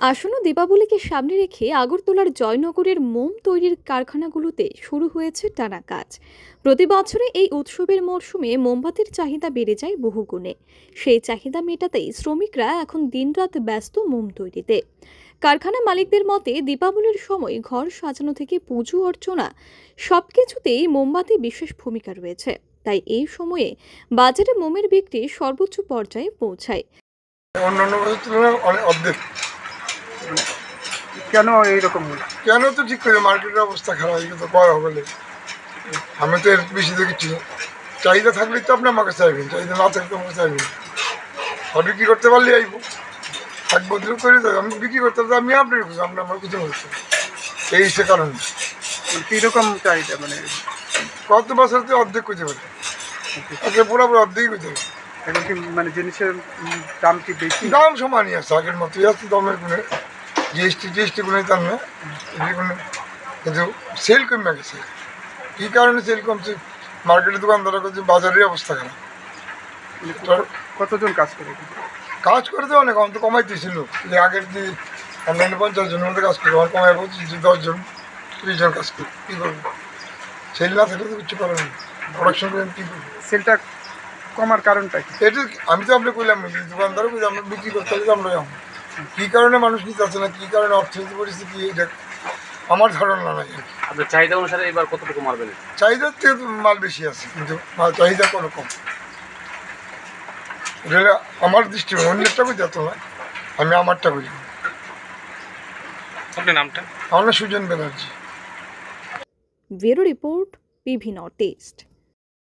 আসন্ন দীপাবলিকে সামনে রেখে আগরতলার জয়নগরের মোম তৈরির কারখানাগুলোতে শুরু হয়েছে টানা কাজ। প্রতি বছরে এই উৎসবের মরশুমে মোমবাতির চাহিদা বেড়ে যায় বহুগুণে। সেই চাহিদা মেটাতেই শ্রমিকরা এখন দিনরাত ব্যস্ত মোম তৈরিতে। কারখানা মালিকদের মতে দীপাবলির সময় ঘর সাজানো থেকে পুজো অর্চনা সবকিছুতেই মোমবাতি বিশেষ ভূমিকা রয়েছে। তাই এই সময়ে বাজারে মোমের বিক্রি সর্বোচ্চ পর্যায়ে পৌঁছায়। অন্যান্য বছর তুলনায় অনেক অর্ধেক। কেন এইরকম হলো? কেন তো ঠিক করে মার্কেটের অবস্থা খারাপ, এটা তো করা হবে। আমি তো এর বেশি দেখেছি। চাহিদা থাকলেই তো আপনি আমাকে চাইবেন, চাহিদা না থাকলে আমাকে চাইবেন। আর বিক্রি করতে পারলে আইব, এক বদল করে দেবে। আমি বিক্রি করতে পারলে আমি আপনার খুঁজছি, আপনি আমার কিছু বলছেন। এই সে কারণ কীরকম চাহিদা, মানে কত বছর তো অর্ধেক করতে পারে, আগে পুরোপুরি অর্ধেকই করতে পারে। এখন কি মানে জিনিসের দাম কি বেশি? দাম সমানই আছে, আগের মতোই আছে। দামের কোনো জিএসটি কোনো দাম নেই, কোনো কিন্তু সেল কমে গেছে। কী কারণে সেল কমছে? মার্কেটের দোকানদাররা করছে বাজারের অবস্থা খারাপ। কতজন কাজ করে? কাজ করে তো অনেক, অন্ত কমাইতেছিল যে আগের যে অন্যান্য 50 জনের মধ্যে কাজ করবে, আমার কমাই বলছি যে 10 জন 30 জন কাজ করবে। কী করবো? সেল না থাকলে তো কিছু পারবে না, প্রোডাকশন করে কী করবো? সেলটা কমার কারণটা কি? এটা আমি তো আপনি কইলাম দোকানদারও কই আমরা বিক্রি করতে হবে, আমরা যাবো। কী কারণে মানুষ নিতে আসছে না, কী কারণে অর্থনৈতিক পরিস্থিতি, এটা আমার ধারণা নাই। আপনার চাহিদা অনুসারে এবার কতটুকু মারবেন? চাহিদার থেকে মাল বেশি আছে, কিন্তু মাল চাহিদা কোনো কম। এটা আমার দৃষ্টিকোণ, অন্যেরটা কই যেত না, আমি আমারটা করি। আপনার নামটা? আমার নাম Sujan Banerjee. Bureau report, PV North east.